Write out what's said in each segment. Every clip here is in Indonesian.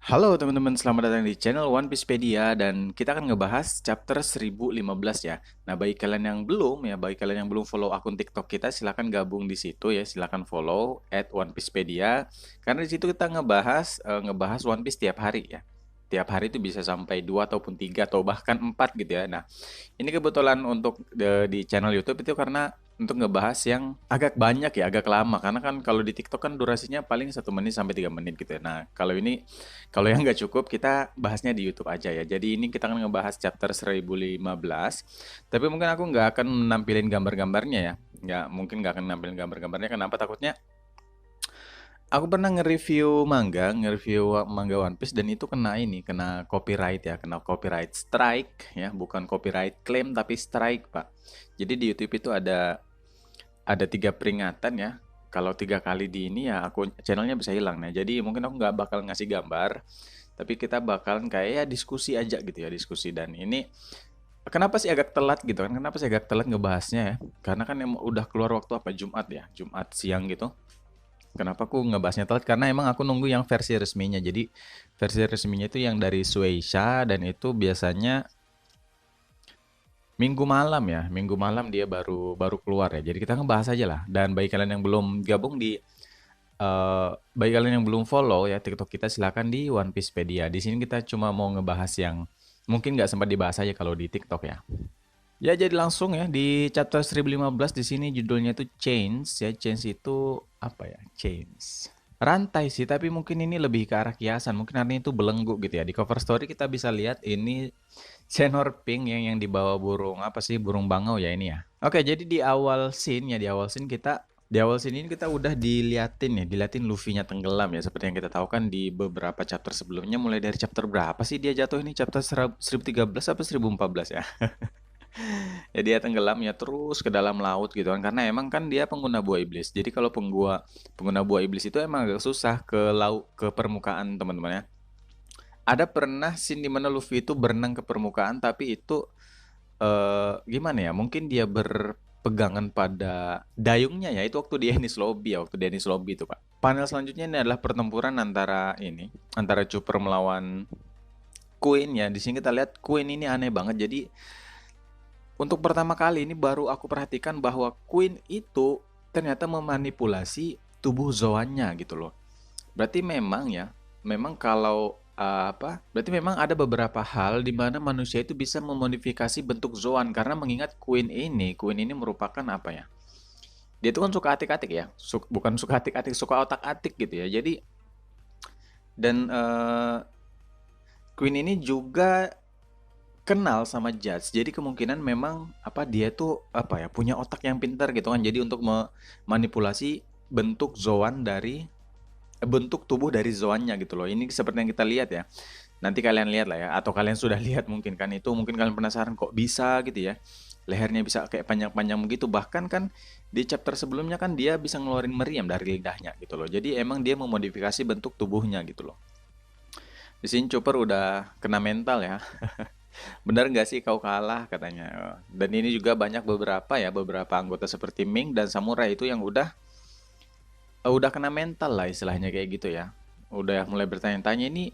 Halo teman-teman, selamat datang di channel One Piecepedia dan kita akan ngebahas chapter 1015 ya. Nah, bagi kalian yang belum follow akun TikTok kita, silahkan gabung di situ ya. Silahkan follow @OnePiecepedia karena di situ kita ngebahas One Piece tiap hari ya. Tiap hari itu bisa sampai 2 ataupun 3 atau bahkan 4 gitu ya. Nah, ini kebetulan untuk di channel YouTube itu karena untuk ngebahas yang agak banyak ya, agak lama. Karena kan kalau di TikTok kan durasinya paling 1 menit sampai 3 menit gitu ya. Nah, kalau yang nggak cukup, kita bahasnya di YouTube aja ya. Jadi ini kita akan ngebahas chapter 1015. Tapi mungkin aku nggak akan nampilin gambar-gambarnya ya. Mungkin nggak akan nampilin gambar-gambarnya. Kenapa? Takutnya aku pernah nge-review manga One Piece dan itu kena copyright ya, kena copyright strike ya, bukan copyright claim tapi strike, Pak. Jadi di YouTube itu ada 3 peringatan ya. Kalau 3 kali di ini ya aku channelnya bisa hilang. Nah, jadi mungkin aku nggak bakal ngasih gambar, tapi kita bakalan kayak ya diskusi aja gitu ya, diskusi. Dan ini kenapa sih agak telat gitu kan? Kenapa sih agak telat ngebahasnya ya? Karena kan emang udah keluar waktu apa? Jumat ya, Jumat siang gitu. Kenapa aku ngebahasnya telat? Karena emang aku nunggu yang versi resminya. Jadi versi resminya itu yang dari Shueisha dan itu biasanya Minggu malam ya, Minggu malam dia baru baru keluar ya. Jadi kita ngebahas aja lah. Dan bagi kalian yang belum follow ya TikTok kita, silakan di One Piecepedia. Di sini kita cuma mau ngebahas yang mungkin nggak sempat dibahas aja kalau di TikTok ya. Ya jadi langsung ya di chapter 1015 di sini judulnya itu Chains ya. Chains itu apa ya? Chains. Rantai sih, tapi mungkin ini lebih ke arah kiasan. Mungkin artinya itu belenggu gitu ya. Di cover story kita bisa lihat ini Senor Pink yang dibawa burung apa sih? Burung bangau ya ini ya. Oke, jadi di awal scene ini kita udah diliatin Luffy-nya tenggelam ya. Seperti yang kita tahu kan di beberapa chapter sebelumnya, mulai dari chapter berapa sih dia jatuh ini? Chapter 1013 apa 1014 ya? Ya dia tenggelamnya terus ke dalam laut gitu kan, karena emang kan dia pengguna buah iblis. Jadi kalau pengguna buah iblis itu emang agak susah ke permukaan, teman-teman ya. Ada pernah scene di mana Luffy itu berenang ke permukaan, tapi itu gimana ya? Mungkin dia berpegangan pada dayungnya ya. Itu waktu di Enies Lobby ya, waktu di Enies Lobby itu, Pak. Panel selanjutnya ini adalah pertempuran antara Chopper melawan Queen ya. Di sini kita lihat Queen ini aneh banget. Jadi untuk pertama kali ini baru aku perhatikan bahwa Queen itu ternyata memanipulasi tubuh Zoannya gitu loh. Berarti memang ya, memang kalau Berarti memang ada beberapa hal di mana manusia itu bisa memodifikasi bentuk Zoan karena mengingat Queen ini merupakan apa ya? Dia itu kan suka atik-atik ya, bukan suka atik-atik, suka otak-atik gitu ya. Jadi dan Queen ini juga kenal sama Judge. Jadi kemungkinan memang dia tuh punya otak yang pintar gitu kan. Jadi untuk memanipulasi bentuk Zoan bentuk tubuh dari Zoannya gitu loh. Ini seperti yang kita lihat ya. Nanti kalian lihat lah ya, atau kalian sudah lihat mungkin kan itu, mungkin kalian penasaran kok bisa gitu ya. Lehernya bisa kayak panjang-panjang begitu. Bahkan kan di chapter sebelumnya kan dia bisa ngeluarin meriam dari lidahnya gitu loh. Jadi emang dia memodifikasi bentuk tubuhnya gitu loh. Di sini Chopper udah kena mental ya. Benar nggak sih kau kalah katanya. Dan ini juga banyak beberapa anggota seperti Ming dan Samurai itu yang udah kena mental lah istilahnya kayak gitu ya. Udah mulai bertanya-tanya ini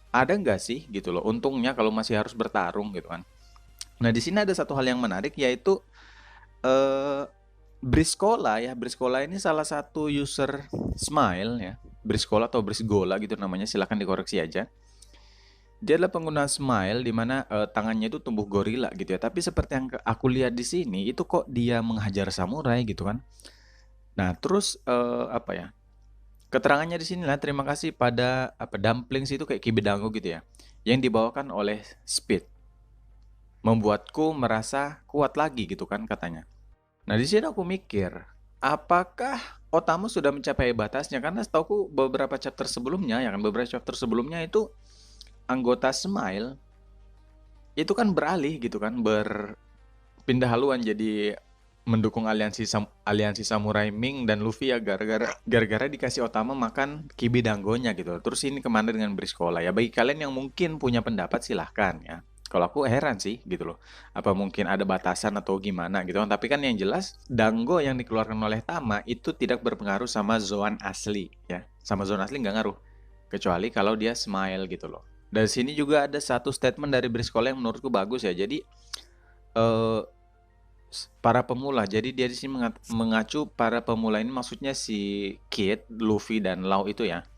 ada nggak sih gitu loh. Untungnya kalau masih harus bertarung gitu kan. Nah di sini ada satu hal yang menarik yaitu eh Briscola ya. Briscola ini salah satu user Smile ya. Briscola atau Brisgola gitu namanya, silahkan dikoreksi aja. Dia adalah pengguna Smile di mana tangannya itu tumbuh gorila gitu ya. Tapi seperti yang aku lihat di sini itu kok dia menghajar samurai gitu kan. Nah, terus keterangannya di sini lah, terima kasih pada dumplings itu kayak kibidango gitu ya. Yang dibawakan oleh Speed. Membuatku merasa kuat lagi gitu kan katanya. Nah, di sini aku mikir, apakah Otamu sudah mencapai batasnya? Karena setauku beberapa chapter sebelumnya itu anggota Smile itu kan beralih gitu kan, berpindah haluan jadi mendukung aliansi samurai Ming dan Luffy ya, gara-gara dikasih Otama makan kibi dangonya gitu. Terus ini kemana dengan Briscola ya? Bagi kalian yang mungkin punya pendapat silahkan ya. Kalau aku heran sih gitu loh. Apa mungkin ada batasan atau gimana gitu kan. Tapi kan yang jelas dango yang dikeluarkan oleh Tama itu tidak berpengaruh sama Zoan asli ya. Sama Zoan asli nggak ngaruh. kecuali kalau dia smile gitu loh. Dan sini juga ada satu statement dari Briscoe yang menurutku bagus ya. Jadi eh, para pemula. Jadi dia di sini mengacu para pemula ini, maksudnya si Kid, Luffy dan Law itu ya.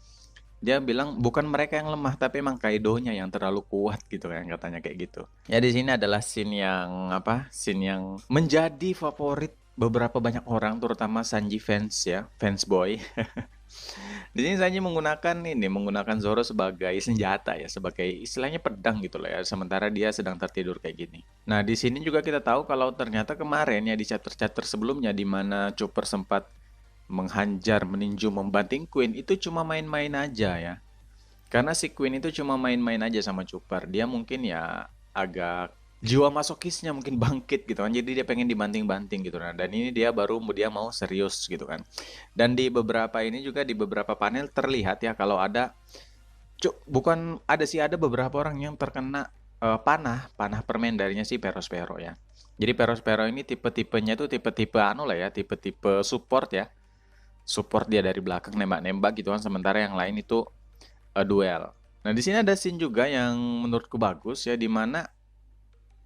Dia bilang bukan mereka yang lemah, tapi emang Kaido-nya yang terlalu kuat gitu kan, katanya kayak gitu. Ya di sini adalah scene yang apa? Scene yang menjadi favorit beberapa banyak orang, terutama Sanji fans ya, fans boy. Di sini Sanji menggunakan Zoro sebagai senjata ya, sebagai istilahnya pedang gitu loh ya. Sementara dia sedang tertidur kayak gini. Nah, di sini juga kita tahu kalau ternyata kemarin ya di chapter-chapter sebelumnya di mana Chopper sempat menghajar, meninju, membanting Queen itu cuma main-main aja ya. Karena si Queen itu cuma main-main aja sama Chopper. Dia mungkin ya agak jiwa masokisnya mungkin bangkit gitu kan. Jadi dia pengen dibanting-banting gitu kan. Dan ini dia mau serius gitu kan. Dan di beberapa ini juga di beberapa panel terlihat ya kalau ada bukan ada sih, ada beberapa orang yang terkena panah permen darinya si Perospero ya. Jadi Perospero ini tipe-tipenya tuh tipe-tipe anu lah ya, tipe-tipe support ya. Support dia dari belakang nembak-nembak gitu kan, sementara yang lain itu duel. Nah, di sini ada scene juga yang menurutku bagus ya, di mana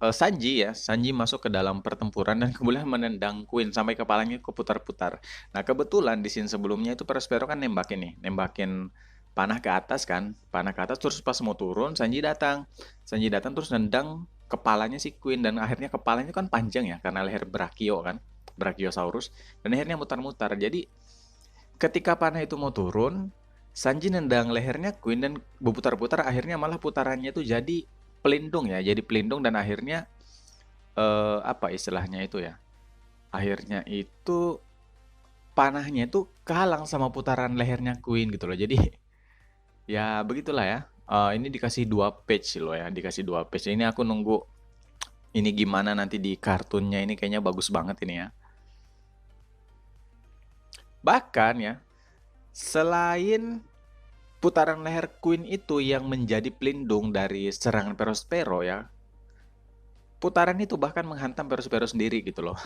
Sanji masuk ke dalam pertempuran dan kemudian menendang Queen sampai kepalanya keputar-putar. Nah, kebetulan di scene sebelumnya itu Perospero kan nembakin panah ke atas kan, panah ke atas, terus pas mau turun Sanji datang terus nendang kepalanya si Queen, dan akhirnya kepalanya kan panjang ya karena leher Brachio kan, Brachiosaurus, dan akhirnya mutar-mutar. Jadi ketika panah itu mau turun, Sanji nendang lehernya Queen dan berputar-putar, akhirnya malah putarannya itu jadi pelindung ya, jadi pelindung, dan akhirnya apa istilahnya itu ya? Akhirnya itu panahnya itu kehalang sama putaran lehernya Queen gitu loh. Jadi ya begitulah ya. Ini dikasih 2 page loh ya, dikasih 2 page. Ini aku nunggu ini gimana nanti di kartunnya, ini kayaknya bagus banget ini ya. Bahkan ya, selain putaran leher Queen itu yang menjadi pelindung dari serangan Perospero ya, putaran itu bahkan menghantam Perospero sendiri gitu loh.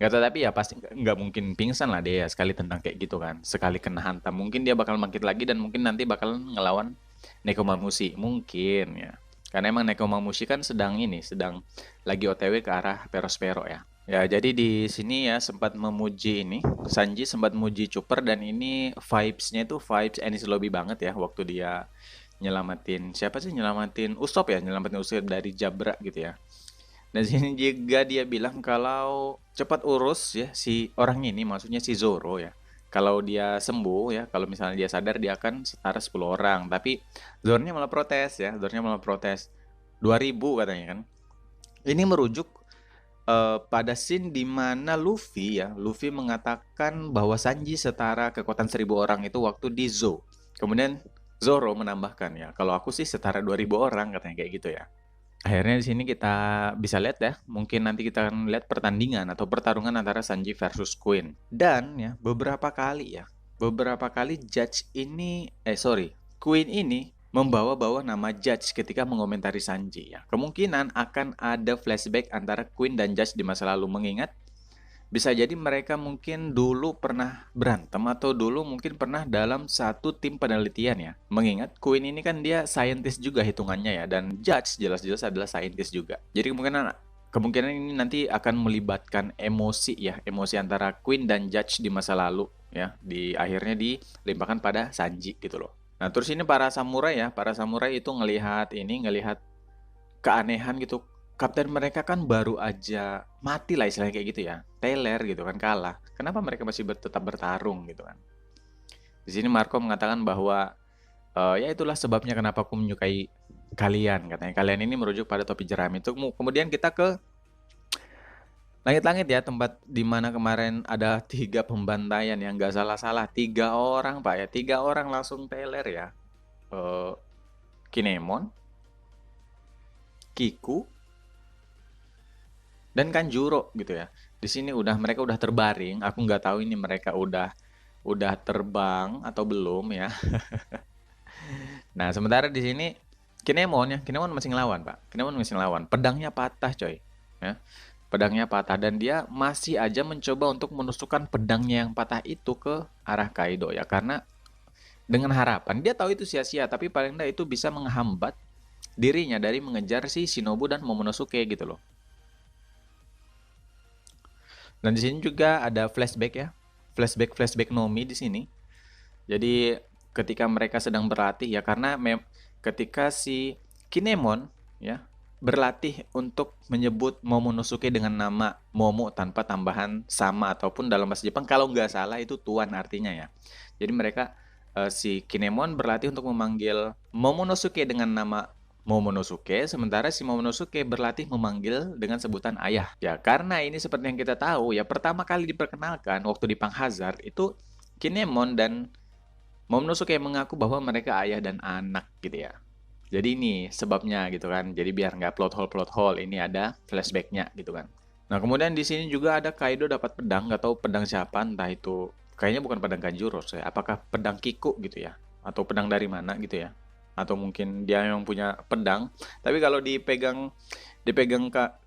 Gak tahu, tapi ya pasti nggak mungkin pingsan lah dia ya, sekali tendang kayak gitu kan. Sekali kena hantam, mungkin dia bakal bangkit lagi dan mungkin nanti bakal ngelawan Nekomamushi. Mungkin ya. Karena emang Nekomamushi kan sedang lagi OTW ke arah Perospero ya. Ya, jadi di sini ya sempat memuji ini, Sanji sempat memuji Chopper, dan ini vibes-nya itu vibes Enies Lobby banget ya waktu dia nyelamatin siapa sih, nyelamatin Usopp ya, nyelamatin Usopp dari Jabra gitu ya. Dan sini juga dia bilang kalau cepat urus ya si orang ini, maksudnya si Zoro ya. Kalau dia sembuh ya, kalau misalnya dia sadar, dia akan setara 10 orang. Tapi Zoro-nya malah protes ya, Zoro-nya malah protes. 2.000 katanya kan. Ini merujuk pada scene di mana Luffy mengatakan bahwa Sanji setara kekuatan 1.000 orang itu waktu di Zou. Kemudian Zoro menambahkan ya, kalau aku sih setara 2.000 orang, katanya kayak gitu ya. Akhirnya di sini kita bisa lihat ya, mungkin nanti kita akan lihat pertandingan atau pertarungan antara Sanji versus Queen. Dan ya, beberapa kali Queen ini membawa-bawa nama Judge ketika mengomentari Sanji ya. Kemungkinan akan ada flashback antara Queen dan Judge di masa lalu, mengingat bisa jadi mereka mungkin dulu pernah berantem atau dulu mungkin pernah dalam satu tim penelitian ya. Mengingat Queen ini kan dia scientist juga hitungannya ya, dan Judge jelas-jelas adalah scientist juga. Jadi kemungkinan ini nanti akan melibatkan emosi ya, emosi antara Queen dan Judge di masa lalu ya, di akhirnya dilimpahkan pada Sanji gitu loh. Nah, terus ini para samurai itu ngelihat keanehan gitu. Kapten mereka kan baru aja mati lah istilahnya kayak gitu ya. Teler gitu kan, kalah. Kenapa mereka masih tetap bertarung gitu kan. Di sini Marco mengatakan bahwa ya itulah sebabnya kenapa aku menyukai kalian, katanya. Kalian ini merujuk pada topi jerami itu. Kemudian kita ke langit-langit ya, tempat dimana kemarin ada 3 pembantaian yang gak salah-salah. 3 orang pak ya, 3 orang langsung teler ya. Kinemon, Kiku, dan Kanjuro gitu ya. Di sini mereka udah terbaring. Aku nggak tahu ini mereka udah terbang atau belum ya. Nah, sementara di sini Kinemon masih ngelawan, Pak. Kinemon masih ngelawan. Pedangnya patah, coy. Ya. Pedangnya patah dan dia masih aja mencoba untuk menusukkan pedangnya yang patah itu ke arah Kaido ya, karena Dengan harapan dia tahu itu sia-sia, tapi paling enggak itu bisa menghambat dirinya dari mengejar si Shinobu dan Momonosuke gitu loh. Dan di sini juga ada flashback ya. Flashback Nomi di sini. Jadi ketika mereka sedang berlatih ya, karena ketika si Kinemon ya berlatih untuk menyebut Momonosuke dengan nama Momo tanpa tambahan sama, ataupun dalam bahasa Jepang kalau nggak salah itu tuan artinya ya. Jadi mereka si Kinemon berlatih untuk memanggil Momonosuke dengan nama Momonosuke, sementara si Momonosuke berlatih memanggil dengan sebutan ayah. Ya, karena ini seperti yang kita tahu ya, pertama kali diperkenalkan waktu di Pang Hazard itu Kinemon dan Momonosuke mengaku bahwa mereka ayah dan anak gitu ya. Jadi ini sebabnya gitu kan. Jadi biar nggak plot hole, ini ada flashbacknya gitu kan. Nah kemudian di sini juga ada Kaido dapat pedang, nggak tahu pedang siapa, entah itu kayaknya bukan pedang Kanjuro ya. Apakah pedang Kiku gitu ya? Atau pedang dari mana gitu ya? Atau mungkin dia yang punya pedang. Tapi kalau dipegang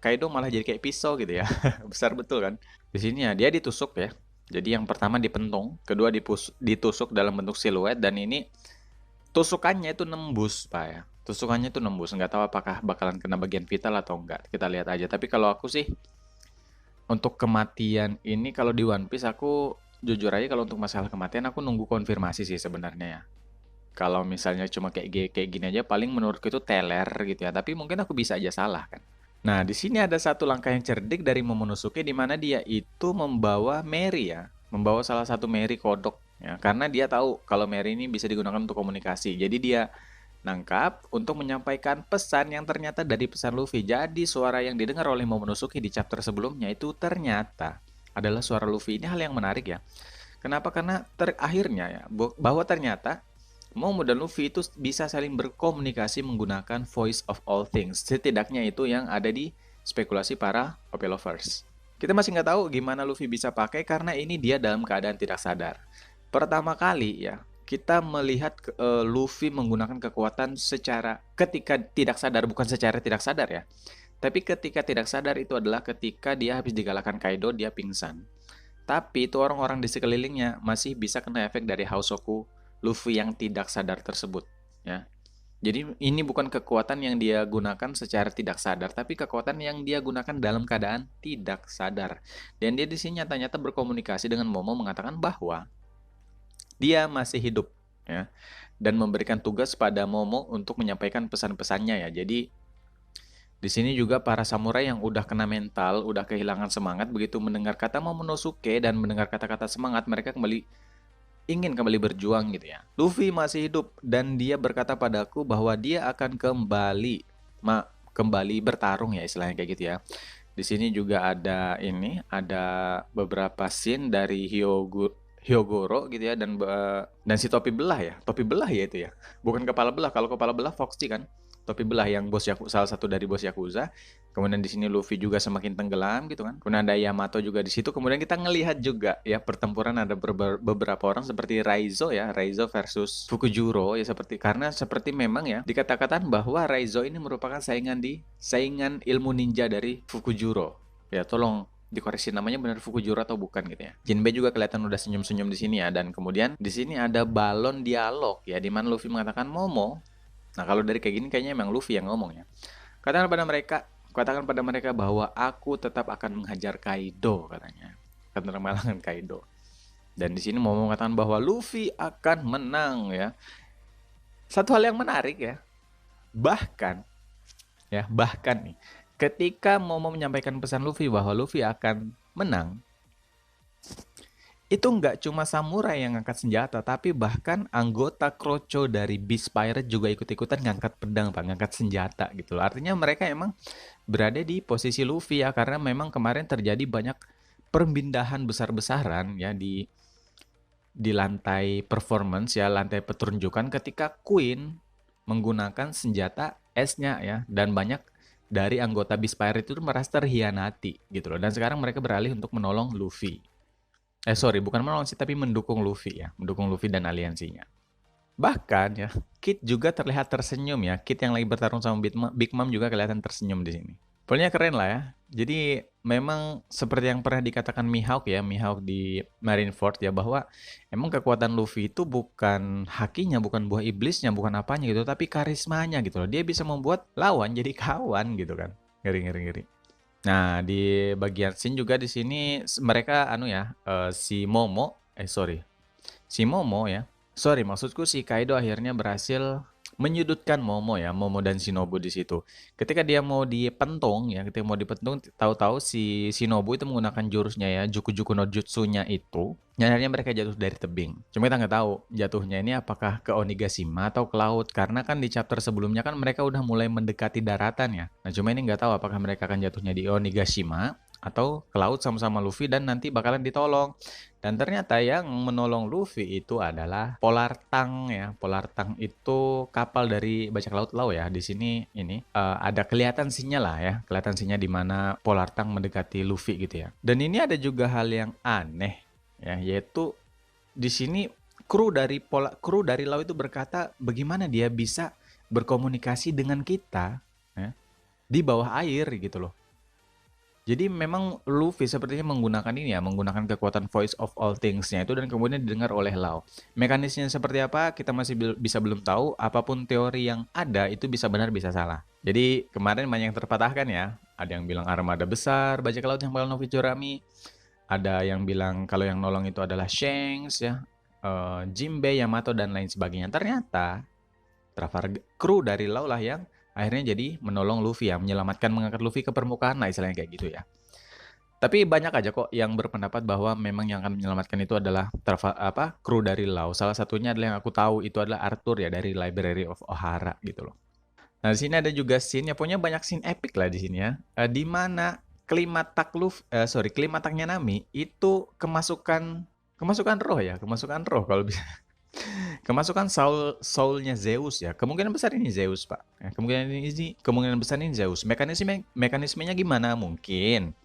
Kaido malah jadi kayak pisau gitu ya. Besar betul kan? Di sini ya dia ditusuk ya. Jadi yang pertama dipentung, kedua ditusuk dalam bentuk siluet, dan ini tusukannya itu nembus, Pak ya. Tusukannya itu nembus, nggak tahu apakah bakalan kena bagian vital atau enggak. Kita lihat aja. Tapi kalau aku sih, untuk kematian ini kalau di One Piece aku jujur aja kalau untuk masalah kematian aku nunggu konfirmasi sih sebenarnya ya. Kalau misalnya cuma kayak gini aja paling menurutku itu teler gitu ya. Tapi mungkin aku bisa aja salah kan. Nah, di sini ada satu langkah yang cerdik dari Momonosuke di mana dia itu membawa Mary ya, membawa salah satu Mary kodok ya, karena dia tahu kalau Mary ini bisa digunakan untuk komunikasi. Jadi dia nangkap untuk menyampaikan pesan yang ternyata dari pesan Luffy. Jadi suara yang didengar oleh Momonosuke di chapter sebelumnya itu ternyata adalah suara Luffy. Ini hal yang menarik ya. Kenapa? Karena akhirnya ya, bahwa ternyata Momo dan Luffy itu bisa saling berkomunikasi menggunakan voice of all things. Setidaknya itu yang ada di spekulasi para Poppy Lovers. Kita masih nggak tahu gimana Luffy bisa pakai karena ini dia dalam keadaan tidak sadar. Pertama kali ya, kita melihat Luffy menggunakan kekuatan secara ketika tidak sadar, bukan secara tidak sadar ya. Tapi ketika tidak sadar itu adalah ketika dia habis digalakkan Kaido, dia pingsan. Tapi itu orang-orang di sekelilingnya masih bisa kena efek dari Hausoku Luffy yang tidak sadar tersebut ya. Jadi ini bukan kekuatan yang dia gunakan secara tidak sadar, tapi kekuatan yang dia gunakan dalam keadaan tidak sadar. Dan dia di sini nyata-nyata berkomunikasi dengan Momo mengatakan bahwa dia masih hidup ya, dan memberikan tugas pada Momo untuk menyampaikan pesan-pesannya ya. Jadi di sini juga para samurai yang udah kena mental, udah kehilangan semangat begitu mendengar kata Momonosuke dan mendengar kata-kata semangat, mereka ingin kembali berjuang gitu ya. Luffy masih hidup dan dia berkata padaku bahwa dia akan kembali bertarung ya, istilahnya kayak gitu ya. Di sini juga ada beberapa scene dari Hyogoro gitu ya, dan si topi belah ya. Topi belah ya itu ya. Bukan kepala belah. Kalau kepala belah Foxy kan. Topi belah yang salah satu dari bos Yakuza. Kemudian di sini Luffy juga semakin tenggelam gitu kan. Kemudian ada Yamato juga di situ. Kemudian kita ngelihat juga ya pertempuran ada beberapa orang seperti Raizo ya, Raizo versus Fukujuro ya, karena seperti memang ya dikatakan bahwa Raizo ini merupakan saingan ilmu ninja dari Fukujuro. Ya, tolong dikoreksi namanya benar Fukujuro atau bukan gitu ya. Jinbei juga kelihatan udah senyum-senyum di sini ya, dan kemudian di sini ada balon dialog ya di mana Luffy mengatakan Momo. Nah, kalau dari kayak gini kayaknya emang Luffy yang ngomong ya. Katakan pada mereka bahwa aku tetap akan menghajar Kaido katanya. Akan mengalahkan Kaido. Dan di sini Momo mengatakan bahwa Luffy akan menang ya. Satu hal yang menarik ya. Bahkan nih ketika Momo menyampaikan pesan Luffy bahwa Luffy akan menang, itu nggak cuma samurai yang ngangkat senjata, tapi bahkan anggota Kroco dari Beast Pirate juga ikut-ikutan ngangkat pedang, Pak, ngangkat senjata gitu loh. Artinya mereka emang berada di posisi Luffy ya, karena memang kemarin terjadi banyak perpindahan besar-besaran ya di lantai performance ya, lantai pertunjukan ketika Queen menggunakan senjata S-nya ya, dan banyak dari anggota Beast Pirate itu merasa terhianati gitu loh. Dan sekarang mereka beralih untuk menolong Luffy. Bukan menolong sih, tapi mendukung Luffy ya, mendukung Luffy dan aliansinya. Bahkan ya, Kid juga terlihat tersenyum ya. Kid yang lagi bertarung sama Big Mom juga kelihatan tersenyum di sini. Pokoknya keren lah ya. Jadi memang seperti yang pernah dikatakan Mihawk ya, Mihawk di Marineford ya, bahwa emang kekuatan Luffy itu bukan hakinya, bukan buah iblisnya, bukan apanya gitu, tapi karismanya gitu loh. Dia bisa membuat lawan jadi kawan gitu kan. Ngeri ngeri ngeri. Nah, di bagian scene juga di sini mereka anu ya, si Momo, sorry, si Momo ya. Sorry, maksudku si Kaido akhirnya berhasil menyudutkan Momo ya, Momo dan Shinobu di situ. Ketika dia mau dipentung ya, ketika mau dipentung, tahu-tahu si Shinobu itu menggunakan jurusnya ya, Juku-Juku no Jutsunya itu, dan akhirnya mereka jatuh dari tebing. Cuma kita nggak tahu jatuhnya ini apakah ke Onigashima atau ke laut, karena kan di chapter sebelumnya kan mereka udah mulai mendekati daratan ya. Nah, cuma ini nggak tahu apakah mereka akan jatuhnya di Onigashima atau ke laut sama-sama Luffy dan nanti bakalan ditolong. Dan ternyata yang menolong Luffy itu adalah Polar Tang ya. Polar Tang itu kapal dari bajak laut Lau ya. Di sini ini ada kelihatan sinyal lah ya, kelihatan sinyal di mana Polar Tang mendekati Luffy gitu ya. Dan ini ada juga hal yang aneh ya, yaitu di sini kru dari Lau itu berkata bagaimana dia bisa berkomunikasi dengan kita ya, di bawah air gitu loh. Jadi memang Luffy sepertinya menggunakan ini ya, menggunakan kekuatan Voice of All Things-nya itu dan kemudian didengar oleh Lau. Mekanisnya seperti apa kita masih bisa belum tahu, apapun teori yang ada itu bisa benar bisa salah. Jadi kemarin banyak yang terpatahkan ya, ada yang bilang armada besar, bajak laut yang bakal Novi Churami, ada yang bilang kalau yang nolong itu adalah Shanks ya, Jinbei, Yamato dan lain sebagainya. Ternyata kru dari Lau lah yang akhirnya jadi menolong Luffy ya, menyelamatkan, mengangkat Luffy ke permukaan lah istilahnya kayak gitu ya. Tapi banyak aja kok yang berpendapat bahwa memang yang akan menyelamatkan itu adalah kru dari Lau. Salah satunya adalah yang aku tahu itu adalah Arthur ya dari Library of Ohara gitu loh. Nah, di sini ada juga scene ya, pokoknya banyak scene epic lah di sini ya. Di mana klimataknya Nami itu kemasukan roh ya, kemasukan roh kalau bisa. Kemasukan soulnya Zeus ya. Kemungkinan besar ini Zeus, Pak. Ya, kemungkinan besar ini Zeus. Mekanismenya gimana? Mungkin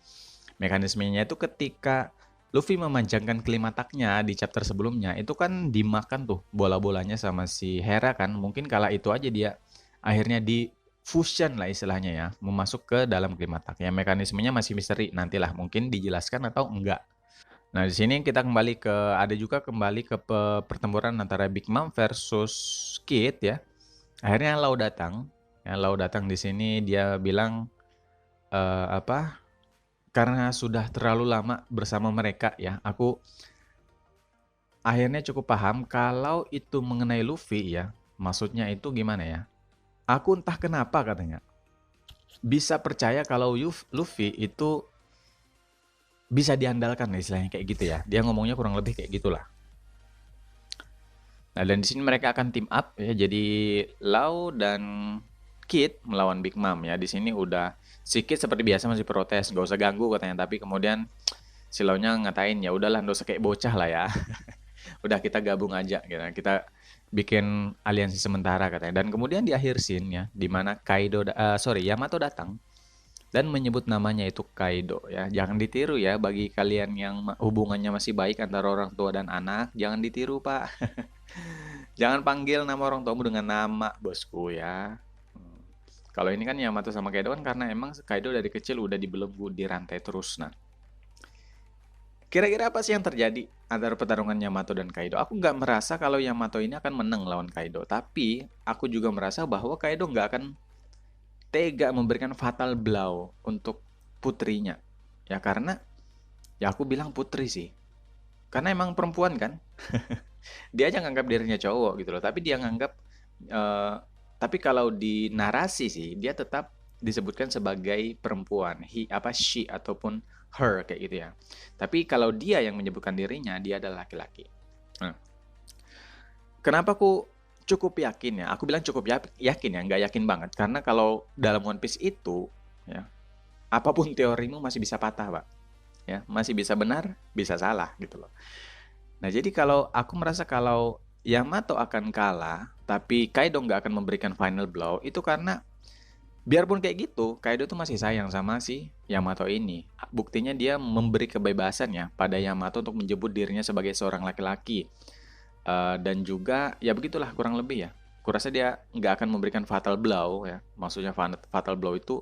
mekanismenya itu ketika Luffy memanjangkan klimataknya di chapter sebelumnya, itu kan dimakan tuh bola-bolanya sama si Hera kan. Mungkin kala itu aja dia akhirnya di fusion lah istilahnya ya, memasuk ke dalam klimatak. Ya mekanismenya masih misteri, nantilah mungkin dijelaskan atau enggak. Nah, di sini kita ada juga kembali ke pertempuran antara Big Mom versus Kid ya. Akhirnya Lau datang. Ya, Lau datang di sini dia bilang karena sudah terlalu lama bersama mereka ya, aku akhirnya cukup paham kalau itu mengenai Luffy ya. Maksudnya itu gimana ya? Aku entah kenapa katanya bisa percaya kalau Luffy itu bisa diandalkan istilahnya kayak gitu ya. Dia ngomongnya kurang lebih kayak gitulah. Nah, dan di sini mereka akan team up ya. Jadi Lau dan Kid melawan Big Mom ya. Di sini udah si Kid seperti biasa masih protes, gak usah ganggu katanya. Tapi kemudian si Lau-nya ngatain ya udahlah, gak usah kayak bocah lah ya. Udah kita gabung aja gitu. Kita bikin aliansi sementara katanya. Dan kemudian di akhir scene ya, di mana Yamato datang dan menyebut namanya itu Kaido ya. Jangan ditiru ya bagi kalian yang hubungannya masih baik antara orang tua dan anak, jangan ditiru, Pak. Jangan panggil nama orang tuamu dengan nama bosku ya. Kalau ini kan Yamato sama Kaido kan karena emang Kaido dari kecil udah dibelenggu di rantai terus. Nah, kira-kira apa sih yang terjadi antara pertarungan Yamato dan Kaido? Aku nggak merasa kalau Yamato ini akan menang lawan Kaido. Tapi aku juga merasa bahwa Kaido nggak akan tega memberikan fatal blow untuk putrinya. Ya karena, ya aku bilang putri sih. Karena emang perempuan kan. Dia aja nganggap dirinya cowok gitu loh. Tapi dia nganggap, eh, tapi kalau di narasi sih, dia tetap disebutkan sebagai perempuan. She ataupun her kayak gitu ya. Tapi kalau dia yang menyebutkan dirinya, dia adalah laki-laki. Nah, kenapa aku cukup yakin ya? Aku bilang cukup yakin ya, nggak yakin banget. Karena kalau dalam One Piece itu, ya, apapun teorimu masih bisa patah, Pak. Ya, masih bisa benar, bisa salah gitu loh. Nah, jadi kalau aku merasa kalau Yamato akan kalah, tapi Kaido nggak akan memberikan final blow, itu karena biarpun kayak gitu, Kaido tuh masih sayang sama si Yamato ini. Buktinya dia memberi kebebasan ya pada Yamato untuk menyebut dirinya sebagai seorang laki-laki. Dan juga ya begitulah kurang lebih ya. Kurasa dia nggak akan memberikan fatal blow ya. Maksudnya fatal blow itu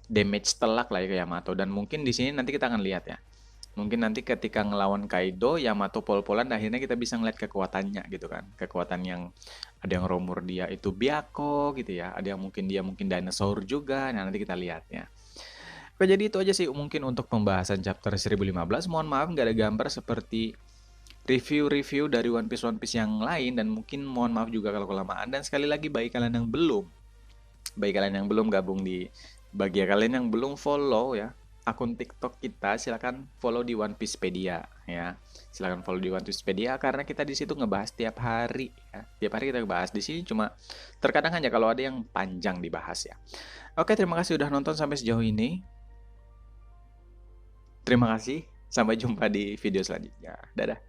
damage telak lah ya ke Yamato, dan mungkin di sini nanti kita akan lihat ya. Mungkin nanti ketika ngelawan Kaido, Yamato pol-polan, akhirnya kita bisa ngeliat kekuatannya gitu kan. Kekuatan yang ada yang rumor dia itu Byakuya gitu ya. Ada yang mungkin dia mungkin dinosaur juga. Nah, nanti kita lihat ya. Oke, jadi itu aja sih mungkin untuk pembahasan chapter 1015. Mohon maaf nggak ada gambar seperti review-review dari One Piece yang lain, dan mungkin mohon maaf juga kalau kelamaan. Dan sekali lagi bagi kalian yang belum gabung bagi kalian yang belum follow ya akun TikTok kita, silakan follow di One Piecepedia ya. Silakan follow di One Piecepedia karena kita di situ ngebahas tiap hari ya. Tiap hari kita ngebahas di sini, cuma terkadang hanya kalau ada yang panjang dibahas ya. Oke, terima kasih udah nonton sampai sejauh ini. Terima kasih. Sampai jumpa di video selanjutnya. Dadah.